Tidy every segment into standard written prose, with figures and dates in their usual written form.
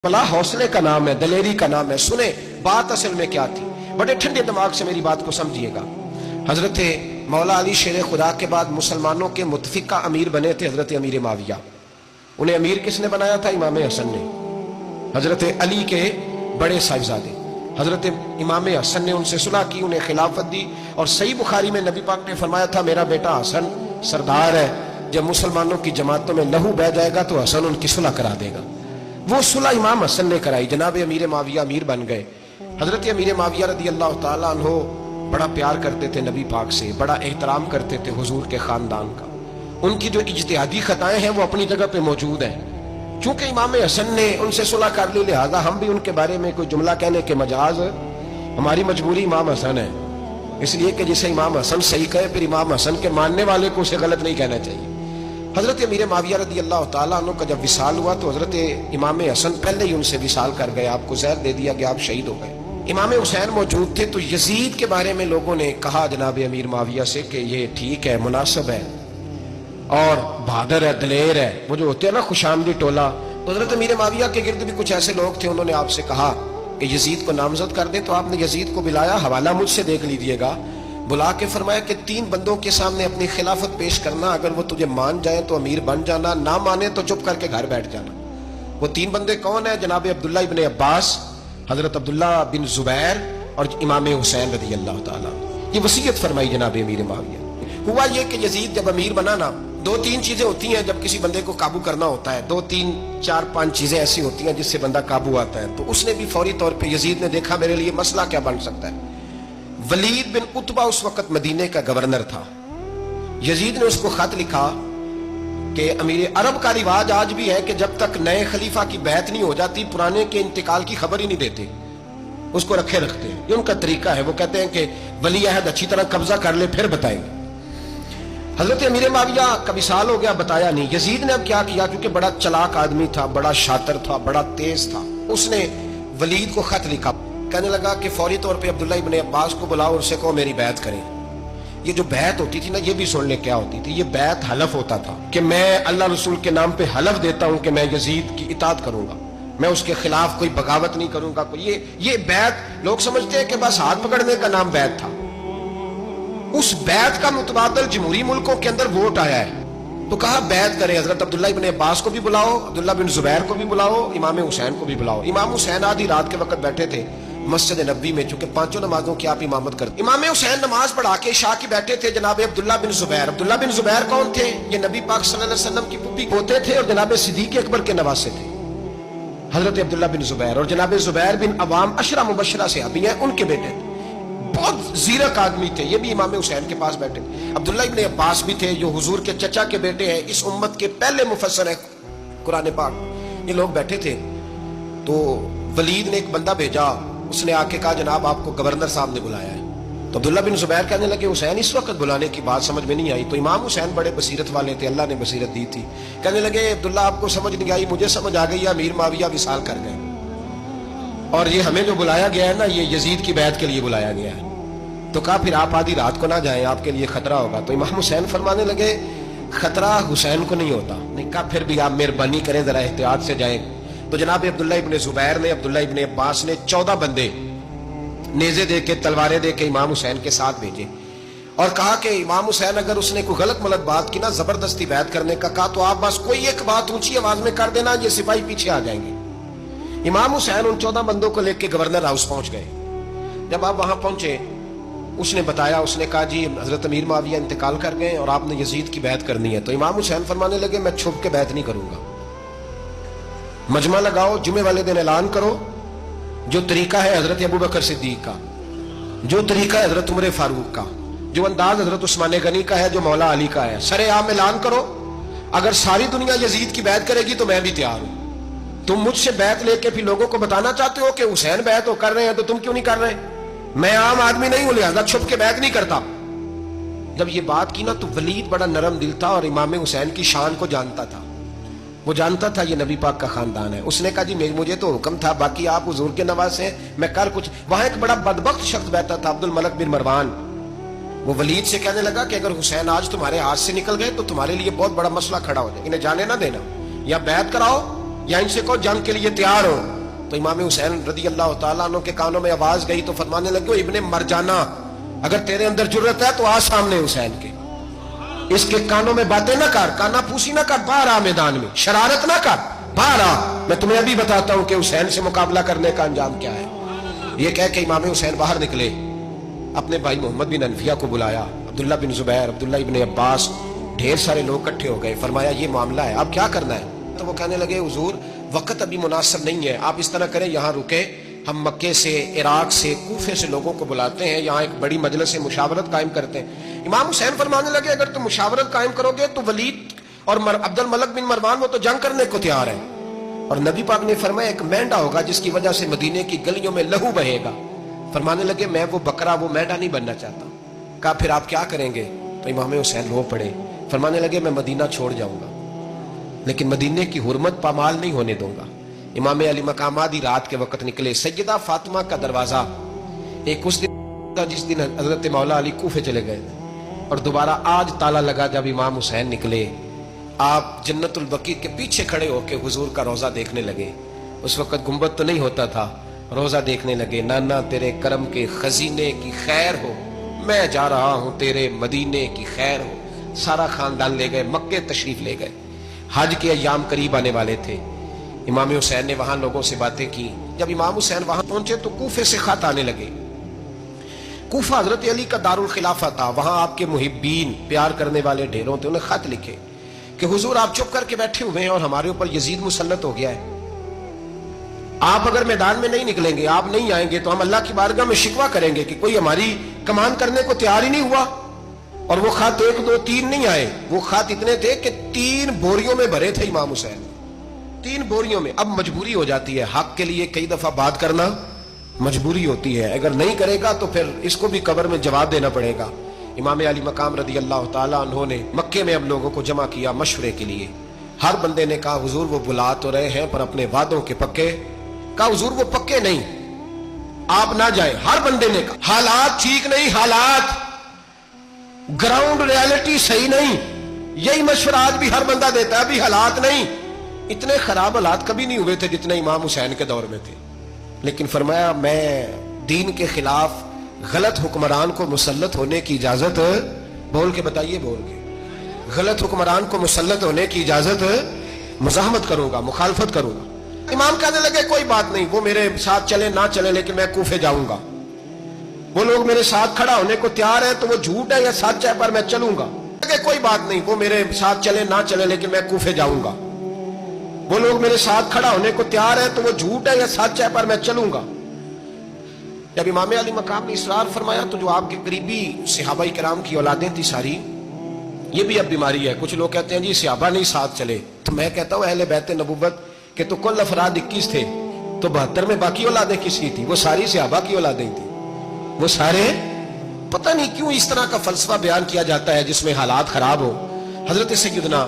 भला हौसले का नाम है, दलेरी का नाम है। सुने बात असल में क्या थी, बड़े ठंडे दिमाग से मेरी बात को समझिएगा। हजरत मौला अली शेर खुदा के बाद मुसलमानों के मुतफिका अमीर बने थे हजरत अमीर माविया। उन्हें अमीर किसने बनाया था? इमाम हसन ने। हजरत अली के बड़े साहिबजादे हजरत इमाम हसन ने उनसे सुलह की, उन्हें खिलाफत दी। और सही बुखारी में नबी पाक ने फरमाया था, मेरा बेटा हसन सरदार है, जब मुसलमानों की जमातों में लहू बह जाएगा तो हसन उनकी सुलह करा देगा। वो सुलह इमाम हसन ने कराई, जनाब अमीर माविया अमीर बन गए। हजरत अमीर माविया रदी अल्लाह ताला अन्हो बड़ा प्यार करते थे नबी पाक से, बड़ा एहतराम करते थे हुजूर के खानदान का। उनकी जो इज्तिहादी खताएं हैं वो अपनी जगह पे मौजूद हैं। चूंकि इमाम हसन ने उनसे सुलह कर ली, लिहाजा हम भी उनके बारे में कोई जुमला कहने के मजाज, हमारी मजबूरी इमाम हसन है। इसलिए कि जिसे इमाम हसन सही कहे, फिर इमाम हसन के मानने वाले को उसे गलत नहीं कहना चाहिए। हजरत अमीर माविया रदी अल्लाह ताला अन्हु का जब विसाल हुआ तो हजरत इमाम हसन पहले ही उनसे विसाल कर गए, आपको जहर दे दिया गया, आप शहीद हो गए। इमाम हुसैन मौजूद थे। तो यजीद के बारे में लोगों ने कहा जनाब अमीर माविया से कि ये ठीक है, मुनासिब है और बहादुर है, दलेर है, वो जो होते हैं ना खुशामदी टोला। तो हजरत अमीर माविया के गिर्द भी कुछ ऐसे लोग थे, उन्होंने आपसे कहा कि यजीद को नामजद कर दे। तो आपने यजीद को बुलाया, हवाला मुझसे देख लीजिएगा, बुला के फरमाया कि 3 बंदों के सामने अपनी खिलाफत पेश करना, अगर वो तुझे मान जाए तो अमीर बन जाना, ना माने तो चुप करके घर बैठ जाना। वो 3 बंदे कौन है? जनाब अब्दुल्ला इब्न अब्बास, हजरत अब्दुल्ला बिन जुबैर और इमाम हुसैन रदी अल्लाह ताला। ये वसीयत फरमाई जनाब अमीर माविया। हुआ ये कि यजीद जब अमीर बना ना, 2-3 चीजें होती हैं जब किसी बंदे को काबू करना होता है, 2-3-4-5 चीजें ऐसी होती हैं जिससे बंदा काबू आता है। तो उसने भी फौरी तौर पर यजीद ने देखा मेरे लिए मसला क्या बन सकता है। वलीद बिन उतबा उस वक्त मदीने का गवर्नर था। यजीद ने उसको खत लिखा कि अमीर अरब का रिवाज आज भी है कि जब तक नए खलीफा की बैत नहीं हो जाती पुराने के इंतकाल की खबर ही नहीं देते, उसको रखे रखते हैं। ये उनका तरीका है। वो कहते हैं कि वली अहद अच्छी तरह कब्जा कर ले फिर बताएंगे। हजरत अमीर माविया का विसाल हो गया, बताया नहीं। यजीद ने अब क्या किया, क्योंकि बड़ा चलाक आदमी था, बड़ा शातिर था, बड़ा तेज था, उसने वलीद को खत लिखा। कहने लगा कि फौरी तौर पे अब्दुल्ला इब्न अब्बास को बुलाओ, उससे कहो मेरी बैत करें। ये जो बैत होती थी ना, ये भी सुन ले क्या होती थी। ये बैत हलफ होता था कि मैं अल्लाह रसूल के नाम पे हलफ देता हूं कि मैं यजीद की इताअत करूंगा, मैं उसके खिलाफ कोई बगावत नहीं करूंगा। कोई ये बैत लोग समझते हैं कि बस हाथ पकड़ने का नाम बैत था। उस बैत का मुतबादल जमहूरी मुल्कों के अंदर वोट आया है। तो कहा बैत करें, हजरत अब्दुल्ला इब्न अब्बास को भी बुलाओ, अब्दुल्ला बिन जुबैर को भी बुलाओ, इमाम हुसैन को भी बुलाओ। इमाम हुसैन आधी रात के वक्त बैठे थे मस्जिद नबी में, चूंकि 5 नमाजों की आप इमामत करते। इमाम हुसैन नमाज पढ़ा के शाह की बैठे थे जनाब अब्दुल्ला बिन जुबैर। अब्दुल्ला बिन जुबैर कौन थे? ये नबी पाक सल्लल्लाहु अलैहि वसल्लम की पुप्पी पोते थे और जनाब सिद्दीक अकबर के नवासे थे हजरत अब्दुल्ला बिन जुबैर। और जनाब जुबैर बिन अवाम अशरा मुबशरा से अभी हैं, उनके बेटे थे। बहुत जीरक आदमी थे, ये भी इमाम हुसैन के पास बैठे। अब्दुल्ला इब्न अब्बास भी थे, जो हुजूर के चचा के बेटे हैं, इस उम्मत के पहले मुफस्सिर है कुरान पाक। ये लोग बैठे थे। तो वलीद ने एक बंदा भेजा, उसने आके कहा जनाब आपको गवर्नर साहब ने बुलाया है। तो अब्दुल्ला बिन जुबैर कहने लगे हुसैन इस वक्त बुलाने की बात समझ में नहीं आई। तो इमाम हुसैन बड़े बसीरत वाले थे, अल्लाह ने बसीरत दी थी। कहने लगे अब्दुल्ला आपको समझ नहीं आई, मुझे समझ आ गई, अमीर माविया विसाल कर गए और ये हमें जो बुलाया गया है ना, ये यजीद की बैत के लिए बुलाया गया है। तो कहा फिर आप आधी रात को ना जाएं, आपके लिए खतरा होगा। तो इमाम हुसैन फरमाने लगे खतरा हुसैन को नहीं होता। नहीं कहा फिर भी आप मेहरबानी करें, जरा एहतियात से जाएं। तो जनाब अब्दुल्ला इब्न जुबैर ने, अब्दुल्ला इब्न अब्बास ने 14 बंदे नेज़े दे के, तलवारें दे के इमाम हुसैन के साथ भेजे और कहा कि इमाम हुसैन अगर उसने कोई गलत मलत बात की ना, जबरदस्ती बैत करने का कहा, तो आप बस कोई एक बात ऊंची आवाज में कर देना, ये सिपाही पीछे आ जाएंगे। इमाम हुसैन उन 14 बंदों को लेकर गवर्नर हाउस पहुंच गए। जब आप वहां पहुंचे, उसने बताया, उसने कहा जी हजरत अमीर माविया इंतकाल कर गए और आपने यजीद की बैत करनी है। तो इमाम हुसैन फरमाने लगे मैं छुप के बैत नहीं करूंगा, मजमा लगाओ, जुमे वाले दिन ऐलान करो, जो तरीका है हजरत अबू बकर सिद्दीक का, जो तरीका है हजरत उमर फारूक का, जो अंदाज हजरत उस्मान गनी का है, जो मौला अली का है, सरेआम ऐलान करो। अगर सारी दुनिया यजीद की बैत करेगी तो मैं भी तैयार हूं। तुम मुझसे बैत लेके फिर लोगों को बताना चाहते हो कि हुसैन बैत हो कर रहे हैं, तो तुम क्यों नहीं कर रहे? मैं आम आदमी नहीं हूं, लिहाजा छुप के बैत नहीं करता। जब ये बात की ना, तो वलीद बड़ा नरम दिल था और इमाम हुसैन की शान को जानता था। वो जानता था ये नबी पाक का खानदान है। उसने कहा जी मुझे तो हुक्म था, बाकी आप हुजूर के नवासे हैं, मैं कर कुछ। वहां एक बड़ा बदबख्त शख्स बैठा था, अब्दुल मलिक बिन मरवान। वो वलीद से कहने लगा कि अगर हुसैन आज तुम्हारे हाथ से निकल गए तो तुम्हारे लिए बहुत बड़ा मसला खड़ा हो जाए, इन्हें जाने ना देना, या बैत कराओ या इनसे कहो जंग के लिए तैयार हो। तो इमाम हुसैन रदी अल्लाह ताला अन्हु के कानों में आवाज गई तो फरमाने लगे, इब्ने मरजाना, अगर तेरे अंदर जुर्रत है तो आ सामने हुसैन के, इसके कानों में बातें ना कर, काना पूसी ना कर, बाहर आ मैदान में, शरारत ना कर, बाहर आ, मैं तुम्हें अभी बताता हूं कि हुसैन से मुकाबला करने का अंजाम क्या है। ये कह के इमाम हुसैन बाहर निकले, अपने भाई मोहम्मद बिन अनफिया को बुलाया, अब्दुल्ला बिन जुबैर, अब्दुल्ला इब्ने अब्बास, ढेर सारे लोग इकट्ठे हो गए। फरमाया ये मामला है, अब क्या करना है? तो वो कहने लगे, हुजूर वक्त अभी मुनासिब नहीं है, आप इस तरह करें, यहाँ रुके, हम मक्के से, इराक से, कूफे से लोगों को बुलाते हैं, यहाँ एक बड़ी मजलिस से मुशावरत कायम करते हैं। इमाम हुसैन फरमाने लगे, अगर तुम मुशावरत कायम करोगे तो वलीद और अब्दुल मलिक बिन मरवान वो तो जंग करने को तैयार है, और नबी पाक ने फरमाया एक मेंढा होगा जिसकी वजह से मदीने की गलियों में लहू बहेगा। फरमाने लगे, मैं वो बकरा, वो मेंढा नहीं बनना चाहता। कहा फिर आप क्या करेंगे? तो इमाम हुसैन रो पड़े, फरमाने लगे मैं मदीना छोड़ जाऊंगा, लेकिन मदीने की हुर्मत पामाल नहीं होने दूंगा। इमाम अली मकाम आधी रात के वक्त निकले। सैयदा फातिमा का दरवाजा एक उस दिन था जिस दिन हजरत मौला अली कूफे चले गए, और दोबारा आज ताला लगा जब इमाम हुसैन निकले। आप जन्नतुल बकी के पीछे खड़े होकर हुजूर का रोजा देखने लगे। उस वक्त गुंबद तो नहीं होता था, रोजा देखने लगे। नाना तेरे करम के खजीने की खैर हो, मैं जा रहा हूं तेरे मदीने की खैर हो। सारा खानदान ले गए, मक्के तशरीफ ले गए। हज के अय्याम करीब आने वाले थे। इमाम हुसैन ने वहां लोगों से बातें की। जब इमाम हुसैन वहां पहुंचे तो कूफे से खत आने लगे। कूफा हजरत अली का दारुल खिलाफा था, वहां आपके मुहिब्बीन, प्यार करने वाले ढेरों थे। उन्हें खत लिखे कि हुजूर आप चुप करके बैठे हुए हैं और हमारे ऊपर यजीद मुसल्लत हो गया है। आप अगर मैदान में नहीं निकलेंगे, आप नहीं आएंगे, तो हम अल्लाह की बारगाह में शिकवा करेंगे कि कोई हमारी कमान करने को तैयार ही नहीं हुआ। और वो खत 1 2 3 नहीं आए, वो खत इतने थे कि 3 बोरियों में भरे थे इमाम हुसैन, 3 बोरियों में। अब मजबूरी हो जाती है, हक के लिए कई दफा बात करना मजबूरी होती है। अगर नहीं करेगा तो फिर इसको भी कब्र में जवाब देना पड़ेगा। इमाम अली मकाम रदी अल्लाह ताला अन्हु ने मक्के में अब लोगों को जमा किया मशवरे के लिए। हर बंदे ने कहा, हुजूर वो बुला तो रहे हैं पर अपने वादों के पक्के। कहा, हुजूर वो पक्के नहीं, आप ना जाए। हर बंदे ने कहा, हालात ठीक नहीं, हालात ग्राउंड रियलिटी सही नहीं। यही मशवरा आज भी हर बंदा देता है, अभी हालात नहीं। इतने खराब हालात कभी नहीं हुए थे जितने इमाम हुसैन के दौर में थे। लेकिन फरमाया, मैं दीन के खिलाफ गलत हुक्मरान को मुसल्लत होने की इजाजत, बोल के बताइए, बोल के, गलत हुक्मरान को मुसल्लत होने की इजाजत मुजाहमत करूंगा, मुखालफत करूंगा। इमाम कहने लगे, कोई बात नहीं, वो मेरे साथ चले ना चले, लेकिन मैं कूफे जाऊंगा। वो लोग मेरे साथ खड़ा होने को तैयार है, तो वो झूठ है या सच है, पर मैं चलूंगा। कोई बात नहीं, वो मेरे साथ चले ना चले, लेकिन मैं कूफे जाऊंगा। वो लोग मेरे साथ खड़ा होने को तैयार है, तो वो झूठ है या सच है, पर मैं चलूंगा। जब इमाम अली मकाम ने इसरार फरमाया तो जो आपके करीबी सहाबा किराम की औलादें थी सारी, ये भी अब बीमारी है। कुछ लोग कहते हैं जी सहाबा नहीं साथ चले, तो मैं कहता हूं अहले बैत नबुव्वत के तो कुल अफराद 21 थे, तो 72 में बाकी औलादें किसकी थी? वो सारी सहाबा की औलादें थी। वो सारे, पता नहीं क्यों इस तरह का फलसफा बयान किया जाता है जिसमें हालात खराब हो। हजरत सैयदना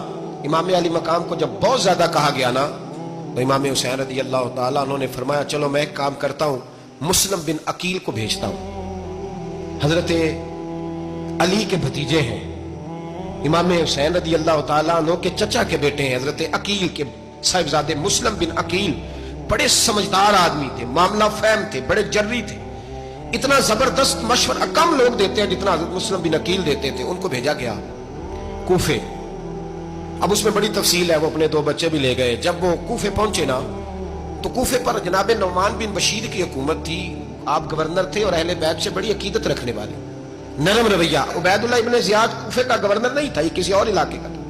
इमाम अली मकाम को जब बहुत ज्यादा कहा गया ना, तो इमाम हुसैन रज़ी अल्लाह ताला उन्होंने फरमाया, चलो मैं एक काम करता हूं, मुस्लिम बिन अकील को भेजता हूं। हजरत अली के भतीजे हैं, इमाम हुसैन रज़ी अल्लाह ताला अन्हु के चचा के बेटे हैं, हजरत अकील के साहिबजादे मुस्लिम बिन अकील। बड़े समझदार आदमी थे, मामला फहम थे, बड़े जर्री थे। इतना जबरदस्त मशवरा कम लोग देते हैं जितना हजरत मुस्लिम बिन अकील देते थे। उनको भेजा गया कूफे। अब उसमें बड़ी तफसील है, वो अपने 2 बच्चे भी ले गए। जब वो कूफे पहुंचे ना, तो कूफे पर जनाब नौमान बिन बशीर की हुकूमत थी। आप गवर्नर थे और अहले बैत से बड़ी अकीदत रखने वाले, नरम रवैया। उबैदुल्लाह इब्ने ज़ियाद कूफे का गवर्नर नहीं था, ये किसी और इलाके का था।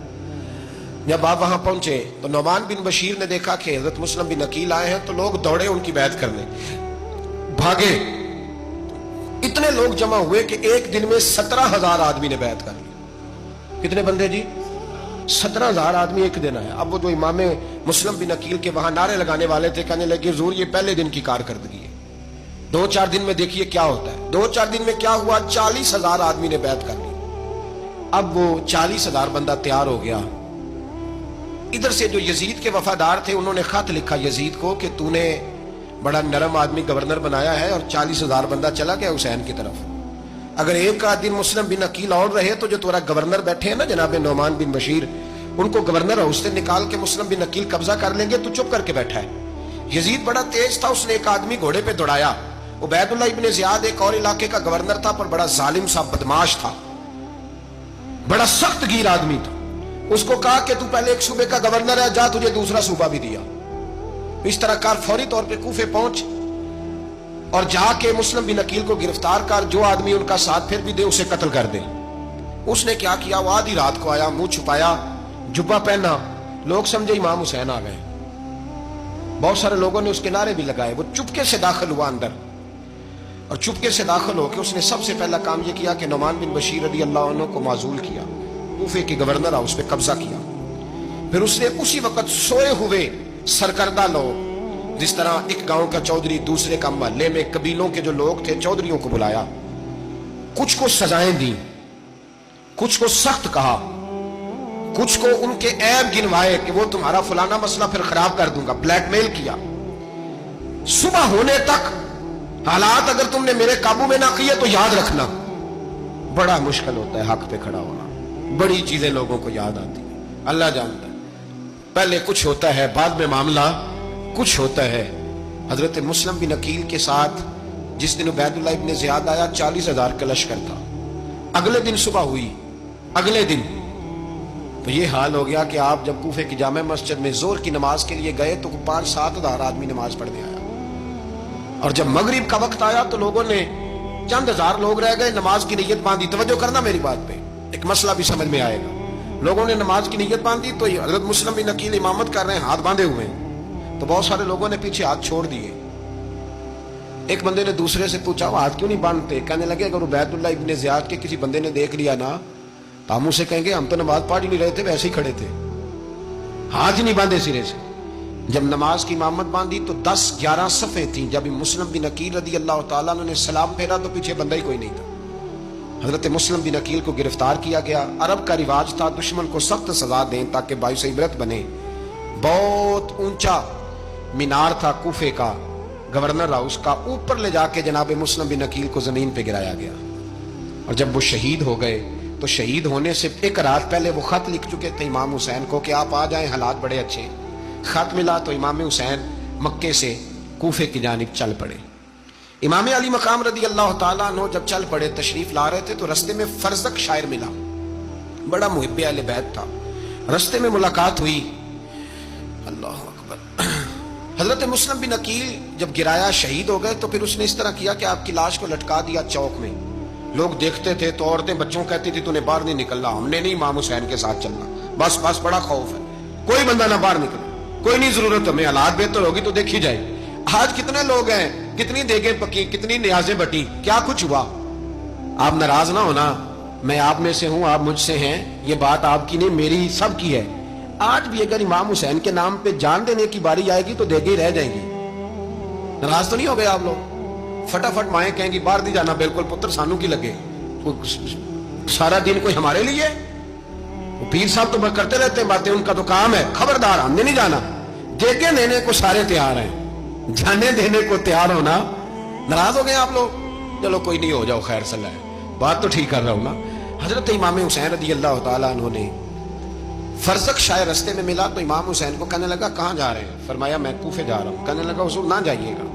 जब आप वहां पहुंचे तो नौमान बिन बशीर ने देखा कि हजरत मुस्लिम बिन अकील आए हैं, तो लोग दौड़े उनकी बैत करने, भागे। इतने लोग जमा हुए कि एक दिन में 17,000 आदमी ने बैत कर ली। कितने बंदे जी? 17,000 आदमी एक दिन आया। अब वो जो इमाम मुस्लिम बिन अकील के वहां नारे लगाने वाले थे, कहने लगे, हुजूर ये पहले दिन की कारकर्दगी है, 2-4 दिन में देखिए क्या होता है। 2-4 दिन में क्या हुआ? 40,000 आदमी ने बैत कर ली। अब वो 40,000 बंदा तैयार हो गया। इधर से जो यजीद के वफादार थे, उन्होंने खत लिखा यजीद को कि तूने बड़ा नरम आदमी गवर्नर बनाया है और 40,000 बंदा चला गया हुसैन की तरफ। अगर एक आध दिन मुस्लिम बिन अकील और रहे तो जो तुम्हारा गवर्नर बैठे हैं ना जनाब नौमान बिन बशीर, ان کو گورنر हाउस से निकाल के मुस्लिम बिन अकील कब्जा कर लेंगे, तू चुप करके बैठा है। यजीद बड़ा तेज था, उसने एक आदमी घोड़े पे दौड़ाया। उबैदुल्लाह इब्ने ज़ियाद एक और इलाके का गवर्नर था, पर बड़ा जालिम सा बदमाश था, बड़ा सख्त गिर आदमी था। उसको कहा कि तू पहले एक सूबे का गवर्नर है, जा, तुझे दूसरा सूबा भी दिया। इस तरह कार फौरी तौर पे कूफे पहुंच और जाके मुस्लिम बिन अकील को गिरफ्तार कर, जो आदमी उनका साथ फिर भी दे उसे कत्ल कर दे। उसने क्या किया, वो आधी रात को आया, मुंह छुपाया, जुब्बा पहना, लोग समझे इमाम हुसैन आ गए। बहुत सारे लोगों ने उसके नारे भी लगाए। वो चुपके से दाखिल हुआ अंदर, और चुपके से दाखिल होकर उसने सबसे पहला काम ये किया कि नुमान बिन बशीर रज़ी अल्लाह अन्हु को माजूल किया, कूफे के गवर्नर हाउस पे कब्जा किया। फिर उसने उसी वक्त सोए हुए सरकर्दा लोग, जिस तरह एक गांव का चौधरी दूसरे का मोहल्ले में कबीलों के जो लोग थे, चौधरियों को बुलाया, कुछ को सजाएं दी, कुछ को सख्त कहा, कुछ को उनके ऐब गिनवाए कि वो तुम्हारा फलाना मसला फिर खराब कर दूंगा, ब्लैकमेल किया। सुबह होने तक हालात अगर तुमने मेरे काबू में ना किए तो याद रखना, बड़ा मुश्किल होता है हक पे खड़ा होना। बड़ी चीजें लोगों को याद आती है, अल्लाह जानता है। पहले कुछ होता है, बाद में मामला कुछ होता है। हजरत मुस्लिम बिन अकील के साथ जिस दिन उबैदुल्लाह इब्ने ज़ियाद आया, 40,000 का लश्कर था। अगले दिन सुबह हुई, अगले दिन तो ये हाल हो गया कि आप जब कूफे की जामे मस्जिद में जोर की नमाज के लिए गए तो 5-7 हज़ार आदमी नमाज पढ़ने आया, और जब मगरिब का वक्त आया तो लोगों ने, चंद हजार लोग रह गए, नमाज की नीयत बांधी। तवज्जो करना मेरी बात पे, एक मसला भी समझ में आएगा। लोगों ने नमाज की नीयत बांधी तो हजरत मुस्लिम बिन अकील इमामत कर रहे हैं, हाथ बांधे हुए हैं, तो बहुत सारे लोगों ने पीछे हाथ छोड़ दिए। एक बंदे ने दूसरे से पूछा, वो हाथ क्यों नहीं बांधते? कहने लगे, अगर उबैदुल्लाह इब्ने ज़ियाद के किसी बंदे ने देख लिया ना तो हम उसे कहेंगे हम तो नमाज पढ़ ही नहीं रहे थे, वैसे ही खड़े थे, हाथ ही नहीं बांधे सिरे से। जब नमाज की इमामत बांधी तो 10-11 सफ़े थी। जब मुस्लिम बिन अकील रज़ी अल्लाह तआला ने सलाम फेरा तो पीछे बंदा ही कोई नहीं था। हजरत मुस्लिम बिन अकील को गिरफ्तार किया गया। अरब का रिवाज था दुश्मन को सख्त सजा दें ताकि बाइस इबरत बने। बहुत ऊंचा मीनार था कूफे का, गवर्नर हाउस का, ऊपर ले जाके जनाब मुस्लिम बिन अकील को जमीन पे गिराया गया। और जब वो शहीद हो गए तो शहीद होने से एक रात पहले वो खत लिख चुके थे इमाम हुसैन को कि आप आ जाएं, हालात बड़े अच्छे। खत मिला तो इमाम हुसैन मक्के से कूफे की जानिब चल पड़े। इमाम अली मकाम रज़ी अल्लाह तआला अन्हु जब चल पड़े, तशरीफ ला रहे थे तो रस्ते में फरजक शायर मिला, बड़ा मुहिब्बे अहले बैत था। रस्ते में मुलाकात हुई, अल्लाह अकबर। हजरत मुस्लिम बिन अकील जब गिराया, शहीद हो गए, तो फिर उसने इस तरह किया कि आपकी लाश को लटका दिया चौक में। लोग देखते थे तो औरतें बच्चों कहती थी तूने बाहर नहीं निकलना, हमने नहीं इमाम हुसैन के साथ चलना, बस बस बड़ा खौफ है, कोई बंदा ना बाहर निकले, कोई नहीं जरूरत हमें, हालात बेहतर होगी तो देखी जाए। आज कितने लोग हैं, कितनी देगे पकी, कितनी न्याजें बटी, क्या कुछ हुआ? आप नाराज ना होना, मैं आप में से हूं, आप मुझसे हैं, ये बात आपकी नहीं मेरी सबकी है। आज भी अगर इमाम हुसैन के नाम पे जान देने की बारी आएगी तो देगे ही रह जाएंगी। नाराज तो नहीं हो गए आप लोग? फटाफट माएँ कहेंगी बाहर नहीं जाना, बिल्कुल पुत्र सानू की लगे, सारा दिन कोई हमारे लिए। पीर साहब तो करते रहते हैं बातें, उनका तो काम है, खबरदार हमने नहीं जाना। देगे देने को सारे तैयार हैं, जाने देने को तैयार होना। नाराज हो गए आप लोग? चलो कोई नहीं, हो जाओ, खैर सलाह है, बात तो ठीक कर रहा हूं ना। हजरत इमाम हुसैन रज़ी अल्लाह तआला अन्हु ने फरजक शायर रस्ते में मिला तो इमाम हुसैन को कहने लगा कहां जा रहे हैं? फरमाया मैं कूफे जा रहा हूं। कहने लगा हुजूर ना जाइएगा,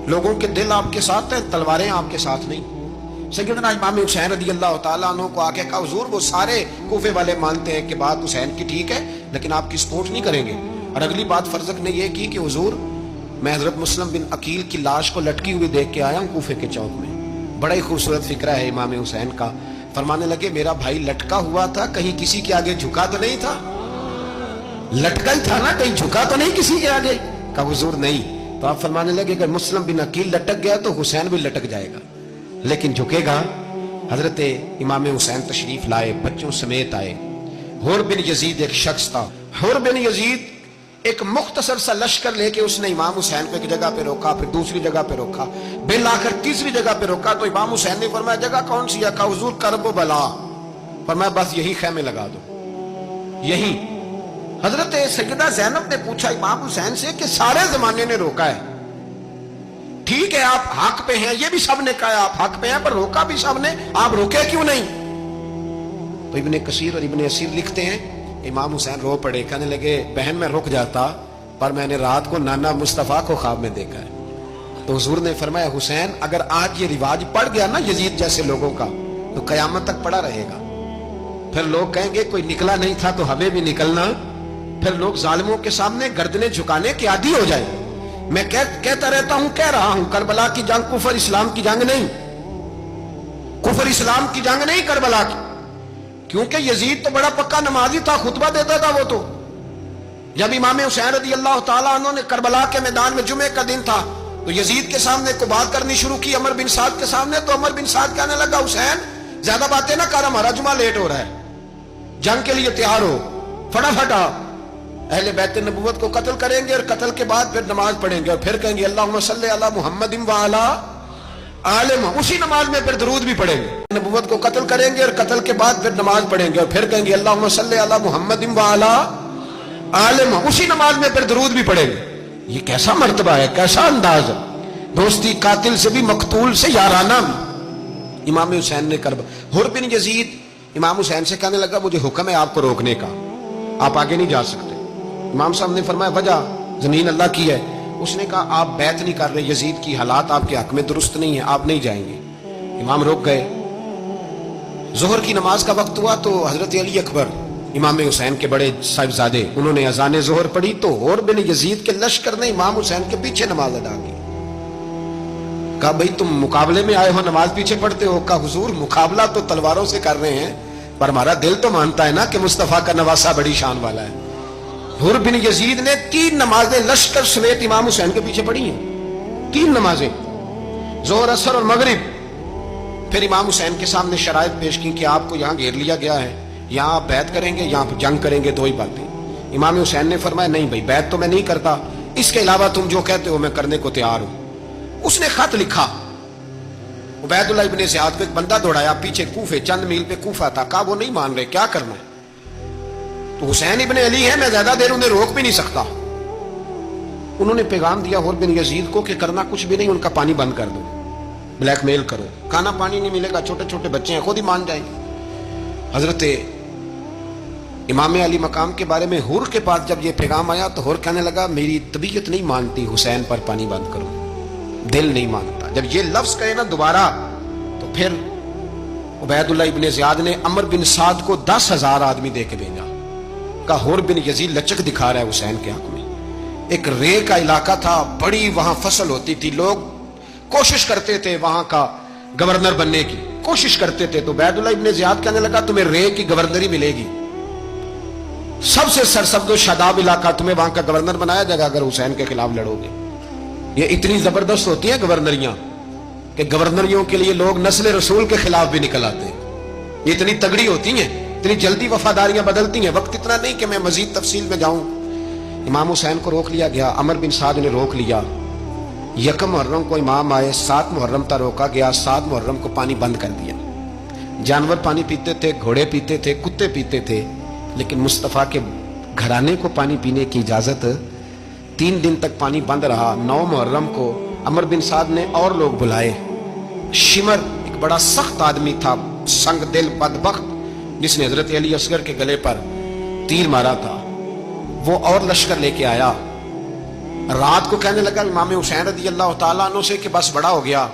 लोगों के दिल आपके साथ हैं, तलवारें आपके साथ नहीं। सैयदना इमाम हुसैन रज़ी अल्लाह तआला अन्हु को आके कहा हुजूर वो सारे कूफे वाले मानते हैं कि बात हुसैन की ठीक है, लेकिन आपकी सपोर्ट नहीं करेंगे। और अगली बात फरजक ने यह की कि हुजूर मैं हजरत मुस्लिम बिन अकील की लाश को लटकी हुई देख के आया हूं कूफे के चौक में। बड़ा ही खूबसूरत फिक्रा है इमाम हुसैन का। फरमाने लगे मेरा भाई लटका हुआ था, कहीं किसी के आगे झुका तो नहीं था? लटका ही था ना, कहीं झुका तो नहीं किसी के आगे? कहा हुजूर नहीं। तो आप फरमाने लगे अगर मुस्लिम बिन अकील लटक गया तो हुसैन भी लटक जाएगा, लेकिन झुकेगा। हजरत इमाम हुसैन तशरीफ लाए, बच्चों समेत आए। हुर बिन यजीद एक शख्स था। हुर बिन यजीद एक मुख्तसर सा लश्कर लेके उसने इमाम हुसैन को एक जगह पे रोका, फिर दूसरी जगह पे रोका, बिल आकर तीसरी जगह पे रोका। तो इमाम हुसैन ने फरमाया जगह कौन सी है? कहा हुजूर करब बला। फरमाया बस यही खैमे लगा दो, यही। हजरत सैयदा ज़ैनब ने पूछा इमाम हुसैन से कि सारे जमाने ने रोका है, ठीक है आप हक पे हैं, ये भी सबने कहा आप हक पे हैं, पर रोका भी सबने, आप रोके क्यों नहीं? तो इब्ने कसीर और इब्ने असीर लिखते हैं امام حسین رو پڑے, کہنے لگے بہن میں رک جاتا پر میں نے رات کو نانا مصطفیٰ کو خواب میں دیکھا ہے. تو حضور نے فرمایا حسین اگر آج یہ رواج پڑ گیا نا یزید جیسے لوگوں کا تو قیامت تک پڑا رہے گا. پھر لوگ کہیں گے کوئی نکلا نہیں تھا تو ہمیں بھی نکلنا, پھر لوگ ظالموں کے سامنے گردنیں جھکانے کے عادی ہو جائیں. میں کہتا رہتا ہوں, کہہ رہا ہوں, کربلا کی جنگ کفر اسلام کی جنگ نہیں, کفر اسلام کی جنگ نہیں کربلا کی, کیونکہ یزید تو بڑا پکا نمازی تھا, خطبہ دیتا تھا. وہ تو جب امام حسین رضی اللہ تعالیٰ عنہ نے کربلا کے میدان میں جمعے کا دن تھا تو یزید کے سامنے کو بات کرنی شروع کی, عمر بن سعد کے سامنے. تو عمر بن سعد کہنے لگا حسین زیادہ باتیں نہ کر, ہمارا جمعہ لیٹ ہو رہا ہے, جنگ کے لیے تیار ہو, فٹافٹ آ. اہل بیت نبوت کو قتل کریں گے اور قتل کے بعد پھر نماز پڑھیں گے اور پھر کہیں گے اللہم صلی علی محمد وعلی آل محمد, اسی نماز میں پھر درود بھی پڑھیں گے. نبوت کو قتل کریں گے اور قتل کے بعد پھر نماز پڑھیں گے اور پھر کہیں گے اللہم صلی علی محمد وعلی آل محمد, اسی نماز میں پھر درود بھی پڑھیں گے. یہ کیسا مرتبہ ہے, کیسا انداز ہے, دوستی قاتل سے بھی مقتول سے یارانہ. امام حسین نے حر بن یزید امام حسین سے کہنے لگا مجھے حکم ہے آپ کو روکنے کا, آپ آگے نہیں جا سکتے. امام صاحب نے فرمایا وجہ زمین اللہ کی ہے. اس نے کہا آپ بیعت نہیں کر رہے, یزید کی حالات آپ کے حق میں درست نہیں ہیں, آپ نہیں جائیں گے. امام روک گئے. ظہر کی نماز کا وقت ہوا تو حضرت علی اکبر امام حسین کے بڑے صاحبزادے, انہوں نے اذان ظہر پڑھی تو حر بن یزید کے لشکر نے امام حسین کے پیچھے نماز ادا کی. کہا بھئی تم مقابلے میں آئے ہو, نماز پیچھے پڑھتے ہو. کہا حضور مقابلہ تو تلواروں سے کر رہے ہیں پر ہمارا دل تو مانتا ہے نا کہ مصطفیٰ کا نواسہ بڑی شان والا ہے. حر بن یزید نے 3 نمازیں لشکر سمیت امام حسین کے پیچھے پڑھی ہیں, 3 نمازیں, ظہر اثر اور مغرب. پھر امام حسین کے سامنے شرائط پیش کی کہ آپ کو یہاں گھیر لیا گیا ہے, یہاں آپ بیعت کریں گے, یہاں جنگ کریں گے, 2 ہی باتیں. امام حسین نے فرمایا نہیں بھائی بیعت تو میں نہیں کرتا, اس کے علاوہ تم جو کہتے ہو میں کرنے کو تیار ہوں. اس نے خط لکھا, عبید اللہ ابن زیاد کو ایک بندہ دوڑایا پیچھے, کوفے چند میل پہ کوفہ تھا. کہا وہ نہیں مان رہے, کیا کرنا ہے؟ تو حسین ابن علی ہے, میں زیادہ دیر انہیں روک بھی نہیں سکتا. انہوں نے پیغام دیا حر بن یزید کو کہ کرنا کچھ بھی نہیں, ان کا پانی بند کر دو, بلیک میل کرو, کھانا پانی نہیں ملے گا, چھوٹے چھوٹے بچے ہیں, خود ہی مان جائیں گے. حضرت امام علی مقام کے بارے میں حر کے پاس جب یہ پیغام آیا تو حر کہنے لگا میری طبیعت نہیں مانتی حسین پر پانی بند کرو, دل نہیں مانتا. جب یہ لفظ کہے نا دوبارہ تو پھر عبید اللہ ابن زیاد نے عمر بن سعد کو 10,000 آدمی دے کے بھیجا. کہا حر بن یزید لچک دکھا رہا ہے حسین کے حق میں. ایک رے کا علاقہ تھا, بڑی وہاں فصل ہوتی تھی, لوگ کوشش کرتے تھے وہاں کا گورنر بننے کی, کوشش کرتے تھے. تو عبید اللہ ابن زیاد کہنے لگا تمہیں رے کی گورنری ملے گی, سب سے سرسبز و شاداب علاقہ, تمہیں وہاں کا گورنر بنایا جائے گا اگر حسین کے خلاف لڑو گے. یہ اتنی زبردست ہوتی ہیں گورنریاں کہ گورنریوں کے لیے لوگ نسل رسول کے خلاف بھی نکل آتے ہیں. یہ اتنی تگڑی ہوتی ہیں, اتنی جلدی وفاداریاں بدلتی ہیں. وقت اتنا نہیں کہ میں مزید تفصیل میں جاؤں. امام حسین کو روک لیا گیا, عمر بن سعد نے روک لیا. 1 محرم کو امام آئے, 7 محرم تک روکا گیا, 7 محرم کو پانی بند کر دیا. جانور پانی پیتے تھے, گھوڑے پیتے تھے, کتے پیتے تھے, لیکن مصطفیٰ کے گھرانے کو پانی پینے کی اجازت 3 دن تک پانی بند رہا. 9 محرم کو عمر بن سعد نے اور لوگ بلائے. شمر ایک بڑا سخت آدمی تھا, سنگ دل بدبخت, جس نے حضرت علی اصغر کے گلے پر تیر مارا تھا, وہ اور لشکر لے کے آیا. رات کو کہنے لگا امام حسین رضی اللہ تعالیٰ عنہ سے کہ بس بڑا ہو گیا,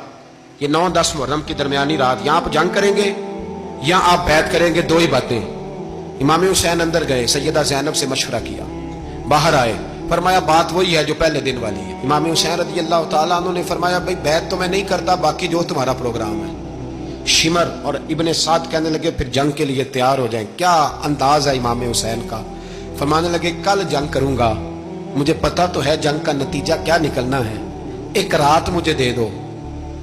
یہ 9-10 محرم کی درمیانی رات, یہاں آپ جنگ کریں گے یا آپ بیعت کریں گے, 2 ہی باتیں. امام حسین اندر گئے, سیدہ زینب سے مشورہ کیا, باہر آئے, فرمایا بات وہی ہے جو پہلے دن والی ہے. امام حسین رضی اللہ تعالیٰ عنہ نے فرمایا بھئی بیعت تو میں نہیں کرتا, باقی جو تمہارا پروگرام ہے. شمر اور ابن سعد کہنے لگے پھر جنگ کے لیے تیار ہو جائیں. کیا انداز ہے امام حسین کا. فرمانے لگے کل جنگ کروں گا, مجھے پتا تو ہے جنگ کا نتیجہ کیا نکلنا ہے, 1 رات مجھے دے دو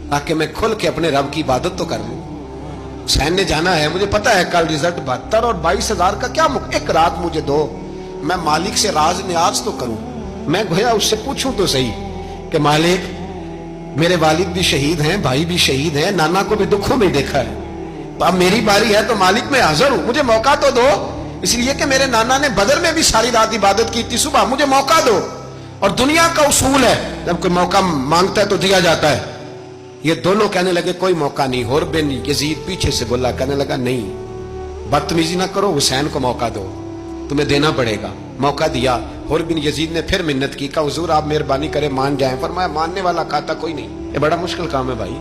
تاکہ میں کھل کے اپنے رب کی عبادت تو کر لوں. حسین نے جانا ہے, مجھے پتا ہے کل رزلٹ 72 اور 22,000 کا کیا 1 رات مجھے دو, میں مالک سے راز نیاز تو کروں. میں گویا اس سے پوچھوں تو صحیح کہ مالک میرے والد بھی شہید ہیں, بھائی بھی شہید ہیں, نانا کو بھی دکھوں میں دیکھا ہے, اب میری باری ہے تو مالک میں حاضر ہوں, مجھے موقع تو دو. اس لیے کہ میرے نانا نے بدر میں بھی ساری رات عبادت کی تھی, صبح مجھے موقع دو. اور دنیا کا اصول ہے جب کوئی موقع مانگتا ہے تو دیا جاتا ہے. یہ دونوں کہنے لگے کوئی موقع نہیں. حر بن یزید پیچھے سے بولا, کہنے لگا نہیں بدتمیزی نہ کرو, حسین کو موقع دو. तुम्हें देना पड़ेगा। मौका दिया। हुर बिन यजीद ने फिर मिन्नत की, कहा हुजूर आप मेहरबानी करें मान जाएं। फरमाया मानने वाला खाता कोई नहीं। ये बड़ा मुश्किल काम है भाई।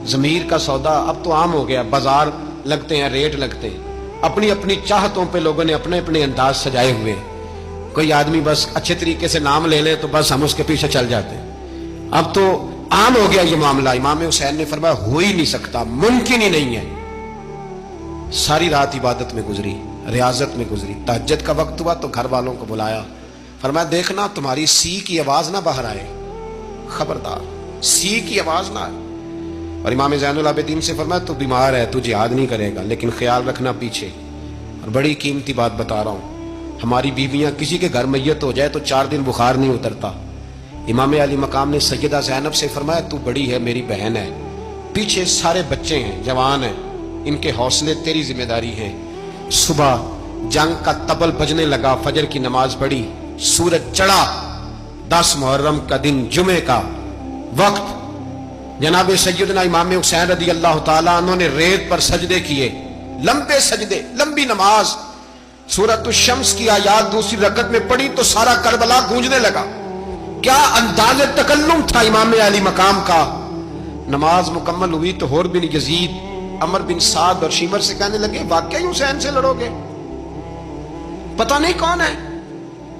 जमीर का सौदा अब तो आम हो गया, बाजार लगते हैं, रेट लगते हैं, अपनी अपनी चाहतों पे लोगों ने अपने अपने अंदाज सजाए हुए। कोई आदमी बस अच्छे तरीके से नाम ले ले तो बस हम उसके पीछे चल जाते हैं। अब तो आम हो गया ये मामला। इमाम हुसैन ने फरमाया हो ही नहीं सकता, मुमकिन ही नहीं है। सारी रात इबादत में गुजरी, रियाजत में गुजरी। तहज्जुद का वक्त हुआ तो घर वालों को बुलाया। फरमाया देखना तुम्हारी सी की आवाज ना बाहर आए, खबरदार सी की आवाज ना आए। और इमाम ज़ैनुल आबिदीन से फरमाया तू बीमार है, तू जिहाद नहीं करेगा, लेकिन ख्याल रखना पीछे। और बड़ी कीमती बात बता रहा हूं, हमारी बीवियां किसी के घर मैयत हो जाए तो 4 दिन बुखार नहीं उतरता। इमाम अली मकाम ने सैयदा ज़ैनब से फरमाया तू बड़ी है, मेरी बहन है, पीछे सारे बच्चे हैं, जवान हैं, इनके हौसले तेरी जिम्मेदारी है। सुबह जंग का तबल बजने लगा, फजर की नमाज पढ़ी, सूरज चढ़ा, 10 मुहर्रम का दिन, जुमे का वक्त। जनाब सैयदना इमाम हुसैन रदी अल्लाह ताला अन्हु ने रेत पर सजदे किए, लंबे सजदे, लंबी नमाज। सूरत शम्स की आयात दूसरी रकत में पढ़ी तो सारा करबला गूंजने लगा। क्या अंदाज़े तकल्लुम था इमाम अली मकाम का। नमाज मुकम्मल हुई तो हुर बिन यजीद, अमर बिन साद और शीमर से कहने लगे वाकई हुसैन से लड़ोगे? पता नहीं कौन है।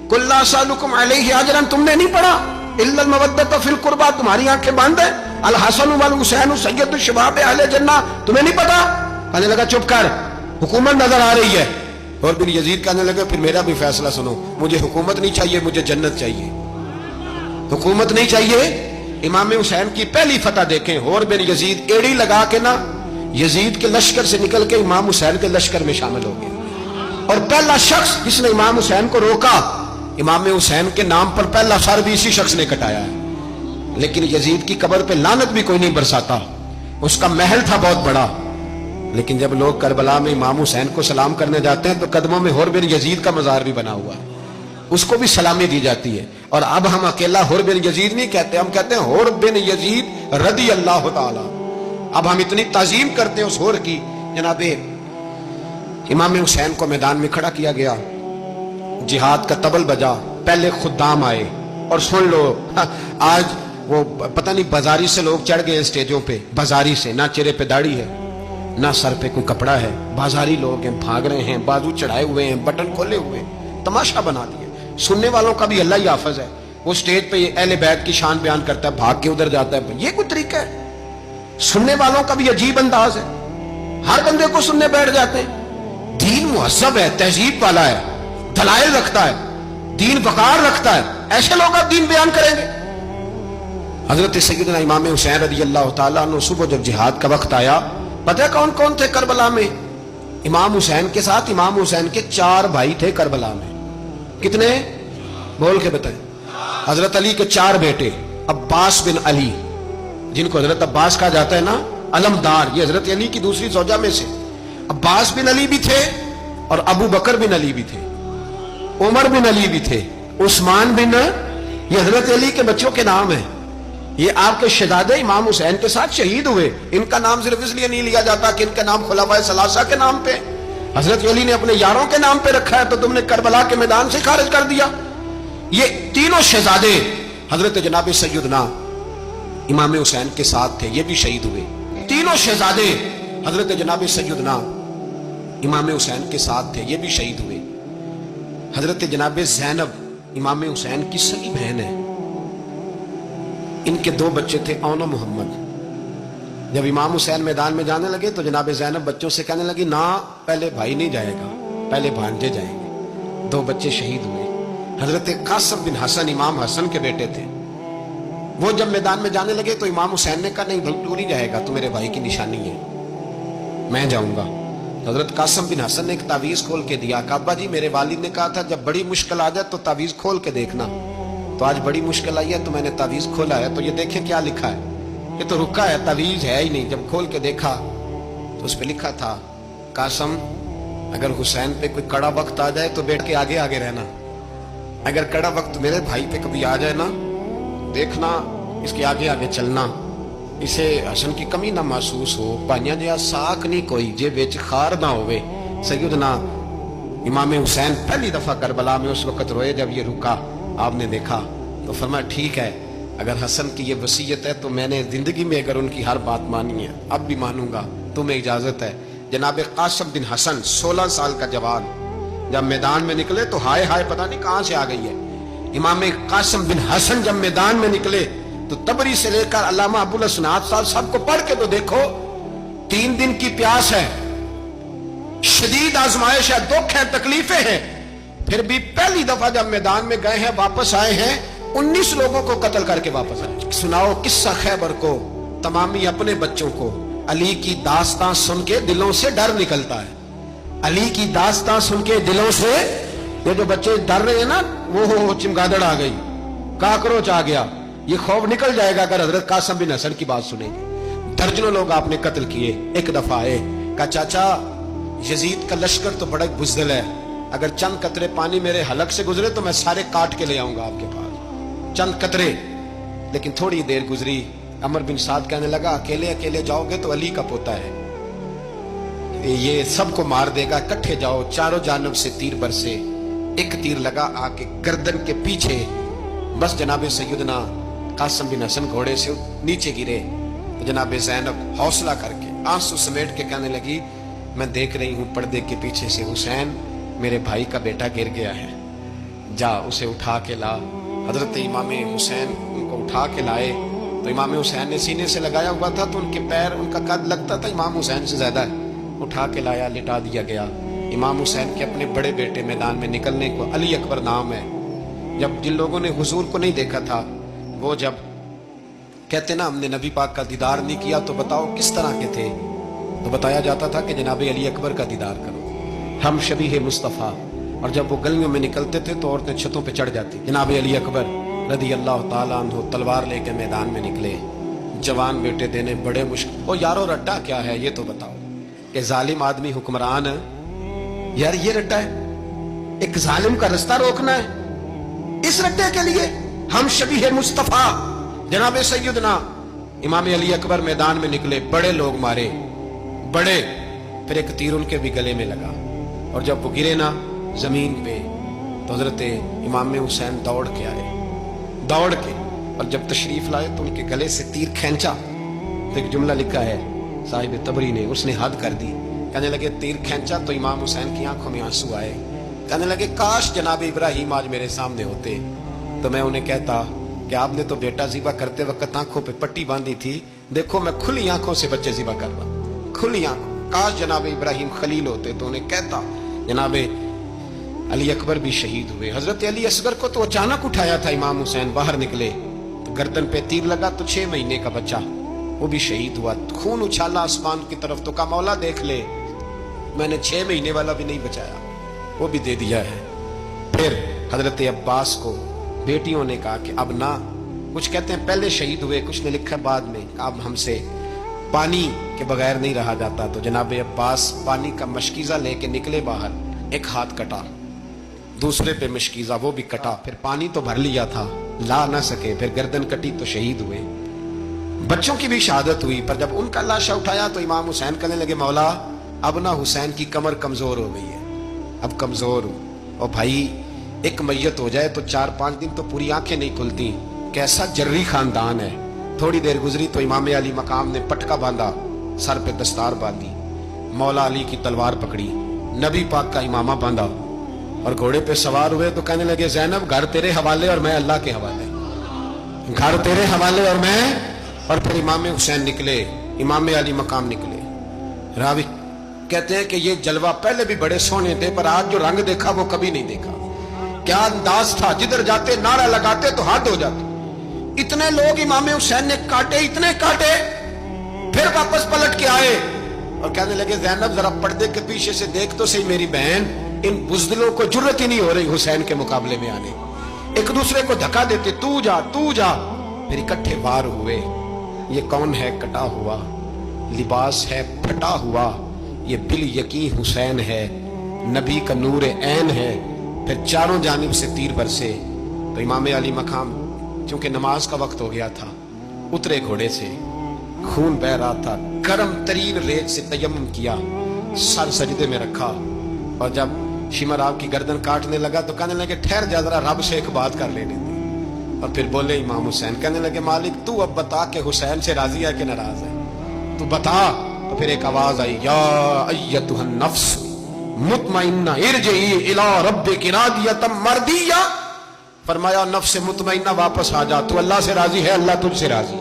कुल्ला सालुकुम अलैहि अजरन, तुमने नहीं पढ़ा? इल्लल मवद्दत फिल कुर्बा, तुम्हारी आंखें बंद है। अल हसन वल हुसैन सय्यदु शबाब अहले जन्नह, तुम्हें नहीं पता? कहने लगा चुप कर, हुकूमत नजर आ रही है। और बिन यजीद कहने लगे फिर मेरा भी फैसला सुनो, मुझे हुकूमत नहीं चाहिए, मुझे जन्नत चाहिए। हुकूमत नहीं चाहिए। इमाम हुसैन की पहली फतह देखें, और बिन यजीद एड़ी लगा के ना यजीद के लश्कर से निकल के इमाम हुसैन के लश्कर में शामिल हो गए। और पहला शख्स जिसने इमाम हुसैन को रोका, इमाम हुसैन के नाम पर पहला सर भी इसी शख्स ने कटाया है। लेकिन यजीद की कब्र पे लानत भी कोई नहीं बरसाता, उसका महल था बहुत बड़ा। लेकिन जब लोग करबला में इमाम हुसैन को सलाम करने जाते हैं तो कदमों में हुर बिन यजीद का मजार भी बना हुआ है, उसको भी सलामी दी जाती है। और अब हम अकेला हुर बिन यजीद नहीं कहते, हम कहते हैं हुर बिन यजीद रदी अल्लाह ताला। अब हम इतनी ताजीम करते हैं उस हुर की। जनाबे इमाम हुसैन को मैदान में खड़ा किया गया, जिहाद का तबल बजा, पहले खुद्दाम आए। और सुन लो, आज वो पता नहीं बाजारी से लोग चढ़ गए स्टेजों पे, बाजारी से, ना चेहरे पे दाढ़ी है, ना सर पे कोई कपड़ा है, बाजारी लोग हैं, भाग रहे हैं, बाजू चढ़ाए हुए हैं, बटन खोले हुए, तमाशा बना दिए। सुनने वालों का भी अल्लाह ही हाफिज है। वो स्टेज पे अहले बैत की शान बयान करता है, भाग के उधर जाता है। ये कोई तरीका है? सुनने वालों का भी अजीब अंदाज है, हर बंदे को सुनने बैठ जाते हैं। दीन मुहज्जब है, तहजीब वाला है, दलाइल रखता है, दीन वकार रखता है, ऐसे लोग अब दीन बयान करेंगे? हजरत सैयदना इमाम हुसैन रज़ी अल्लाह ताला अन्हु सुबह जब जिहाद का वक्त आया, पता है कौन कौन थे करबला में? इमाम हुसैन के साथ इमाम हुसैन के 4 भाई थे करबला में। कितने? बोल के बताएं। हजरत अली के 4 बेटे, अब्बास बिन अली, जिनको हजरत अब्बास कहा जाता है ना, अलमदार, ये हजरत अली की दूसरी ज़ौजा में से। अब्बास बिन अली भी थे और अबू बकर बिन अली भी थे, उमर बिन अली भी थे, उस्मान बिन, ये हजरत अली के बच्चों के नाम है। ये आपके शहजादे इमाम हुसैन के साथ शहीद हुए। इनका नाम सिर्फ इसलिए नहीं लिया जाता कि इनका नाम खुलाफाए सलासा के नाम पे, हजरत अली ने अपने यारों के नाम पे रखा है, तो तुमने करबला के मैदान से खारिज कर दिया। ये तीनों शहजादे हजरत जनाब सैयदना इमाम हुसैन के साथ थे, ये भी शहीद हुए। तीनों शहजादे हजरत जनाब सैयदना इमाम हुसैन के साथ थे, ये भी शहीद हुए। हजरत जनाब ज़ैनब इमाम हुसैन की सगी बहन है, इनके 2 बच्चे थे, औन और मोहम्मद। जब इमाम हुसैन मैदान में जाने लगे तो जनाब ज़ैनब बच्चों से कहने लगी ना, पहले भाई नहीं जाएगा, पहले भांजे जाएंगे। 2 बच्चे शहीद हुए। हजरत कासिम बिन हसन इमाम हसन के बेटे थे। वो जब मैदान में जाने लगे तो इमाम हुसैन ने कहा नहीं भाई तू नहीं जाएगा, तू मेरे भाई की निशानी है, मैं जाऊंगा। तो हजरत कासिम बिन हसन ने एक तावीज खोल के दिया। अब्बा जी, मेरे वालिद ने कहा था जब बड़ी मुश्किल आ जाए तो तावीज खोल के देखना। तो आज बड़ी मुश्किल आई है तो मैंने तावीज खोला है, तो ये देखें क्या लिखा है। ये तो रुका है, तावीज है ही नहीं। जब खोल के देखा तो उस पर लिखा था, कासिम अगर हुसैन पे कोई कड़ा वक्त आ जाए तो बैठ के आगे आगे रहना, अगर कड़ा वक्त मेरे भाई पे कभी आ जाए ना, देखना इसके आगे आगे चलना, इसे हसन की कमी ना महसूस हो। भाइयां जिहा साक नहीं कोई जे विच खार ना होवे। सैयदना इमाम हुसैन पहली दफा करबला में उस वक्त रोए जब ये रुका, आपने देखा तो फरमाया ठीक है, अगर हसन की ये वसीयत है तो मैंने जिंदगी में अगर उनकी हर बात मानी है, अब भी मानूंगा, तुम्हें इजाजत है। जनाब कासिम बिन हसन 16 साल का जवान जब मैदान में निकले तो हाय हाय पता नहीं कहां से आ गई है। इमाम कासिम बिन हसन जब मैदान में निकले तो तबरी से लेकर अल्लामा अबुल हसनात साहब सबको पढ़ के तो देखो, 3 दिन की प्यास है, शदीद आजमाइश है, दुख है, तकलीफें हैं, फिर भी पहली दफा जब मैदान में गए हैं, वापस आए हैं, 19 लोगों को कत्ल करके वापस आए। सुनाओ किस्सा खैबर को, तमामी अपने बच्चों को अली की दास्तां सुन के दिलों से डर निकलता है। अली की दास्तां सुन के दिलों से, ये जो बच्चे डर रहे हैं ना, वो चिमगादड़ आ गई, काकरोच आ गया, ये खौफ निकल जाएगा अगर हजरत कासिम बिन हसन की बात सुनेंगे। दर्जनों लोग आपने कत्ल किए। एक दफा आए, कहा चाचा यजीद का लश्कर तो बड़ा बुज़दिल है, अगर चंद कतरे पानी मेरे हलक से गुजरे तो मैं सारे काट के ले आऊंगा आपके पास, चंद कतरे। लेकिन थोड़ी देर गुजरी, अमर बिन साद कहने लगा अकेले अकेले जाओगे तो अली का पोता है, ये सबको मार देगा, इकट्ठे जाओ। चारों जानब से तीर बरसे, एक तीर लगा आके गर्दन के पीछे, बस जनाब सैयदना कासिम बिन हसन घोड़े से नीचे गिरे। तो जनाब ज़ैनब हौसला करके आंसू समेट के कहने लगी मैं देख रही हूँ पर्दे के पीछे से हुसैन मेरे भाई का बेटा गिर गया है, जा उसे उठा के ला। हजरत इमाम हुसैन उनको उठा के लाए तो इमाम हुसैन ने सीने से लगाया हुआ था तो उनके पैर, उनका कद लगता था इमाम हुसैन से ज्यादा है। उठा के लाया, लिटा दिया गया। इमाम हुसैन के अपने बड़े बेटे मैदान में निकलने को, अली अकबर नाम है, जब जिन लोगों ने हुजूर को नहीं देखा था, वो जब कहते ना हमने नबी पाक का दीदार नहीं किया तो बताओ किस तरह के थे, तो बताया जाता था कि जनाब अली अकबर का दीदार करो, हम शबीह मुस्तफ़ा। और जब वो गलियों में निकलते थे तो औरतें छतों पे चढ़ जाती। जनाब अली अकबर रदी अल्लाह ताला अन्हु तलवार लेके मैदान में निकले, जवान बेटे देने बड़े मुश्किल। ओ यारो रट्टा क्या है ये तो बताओ, कि जालिम आदमी हुक्मरान है यार, ये रट्टा है, एक जालिम का रास्ता रोकना है, इस रट्टे के लिए हम शबीह मुस्तफ़ा। जनाब सैयदना इमाम अली अकबर मैदान में निकले, बड़े लोग मारे, बड़े, फिर एक तीर उनके भी गले में लगा, और जब वो गिरे ना जमीन पे तो हजरत इमाम हुसैन दौड़ के आए, दौड़ के, और जब तशरीफ लाए तो उनके गले से तीर खींचा। तो एक जुमला लिखा है साहिब तबरी ने, उसने हद कर दी, कहने लगे तीर खींचा तो इमाम हुसैन की आंखों में आंसू आए, कहने लगे काश जनाब इब्राहिम आज मेरे सामने होते तो मैं उन्हें कहता कि आपने तो बेटा ज़िबा करते वक्त आंखों पे पट्टी बांधी थी, देखो मैं खुली आंखों से बच्चे ज़िबा कर रहा, खुली आंखों। काश जनाब इब्राहिम खलील होते तो उन्हें कहता। जनाब अली अकबर भी शहीद हुए। हजरत अली असगर को तो अचानक उठाया था इमाम हुसैन, बाहर निकले तो गर्दन पे तीर लगा तो 6 महीने का बच्चा वो भी शहीद हुआ। खून उछाला आसमान की तरफ तो कहा मौला देख ले, मैंने 6 महीने वाला भी नहीं बचाया, वो भी दे दिया है। फिर हजरत अब्बास को बेटियों ने कहा कि अब ना, कुछ कहते हैं पहले शहीद हुए, कुछ ने लिखा बाद में, अब हमसे पानी के बगैर नहीं रहा जाता। तो जनाब अब्बास पानी का मशकीज़ा लेके निकले बाहर, एक हाथ कटा, दूसरे पे मशकीज़ा वो भी कटा, फिर पानी तो भर लिया था, ला ना सके, फिर गर्दन कटी तो शहीद हुए। बच्चों की भी शहादत हुई, पर जब उनका लाशा उठाया तो इमाम हुसैन कहने लगे मौला अब ना हुसैन की कमर कमजोर हो गई है, अब कमजोर हूं, और भाई एक मैयत हो जाए तो 4-5 दिन तो पूरी आंखें नहीं खुलती, कैसा जर्री खानदान है। थोड़ी देर गुजरी तो इमाम अली मकाम ने पटका बांधा, सर पे दस्तार बांधी, मौला अली की तलवार पकड़ी, नबी पाक का इमामा बांधा और घोड़े पे सवार हुए। तो कहने लगे ज़ैनब घर तेरे हवाले और मैं अल्लाह के हवाले, घर तेरे हवाले और मैं। और फिर इमाम हुसैन निकले, इमाम अली मकाम निकले। रावी कहते हैं कि ये जलवा पहले भी बड़े सोने थे, पर आज जो रंग देखा वो कभी नहीं देखा। क्या अंदाज था, जिधर जाते नारा लगाते तो हाथ हो जाते। इतने लोग इमाम हुसैन ने काटे, इतने काटे, फिर वापस पलट के आए और कहने लगे ज़ैनब जरा पर्दे के पीछे से देख तो सही मेरी बहन, इन बुज़दिलों को जुर्रत ही नहीं हो रही हुसैन के मुकाबले में आने, एक दूसरे को धक्का देते, तू जा तू जा। फिर इकट्ठे वार हुए। ये कौन है कटा हुआ, लिबास है फटा हुआ, ये बिल यकीन हुसैन है, नबी का नूर ऐन है। फिर चारों जानिब से तीर बरसे। तो इमाम अली मकाम चूंकि नमाज का वक्त हो गया था, उतरे घोड़े से, खून बह रहा था, गर्म तरीन रेत से तयम्मुम किया, सर सजदे में रखा, और जब شمر آپ کی گردن کاٹنے لگا تو کہنے لگے ٹھہر جا ذرا رب سے ایک بات کر لینے دے. اور پھر بولے امام حسین, کہنے لگے مالک تو اب بتا کہ حسین سے راضی ہے کہ ناراض ہے, تو بتا. تو پھر ایک آواز آئی, یا ایتھا النفس مطمئنہ ارجعی الی ربک راضیۃ مرضیہ. فرمایا نفس مطمئنہ واپس آ جا, تو اللہ سے راضی ہے, اللہ تجھ سے راضی.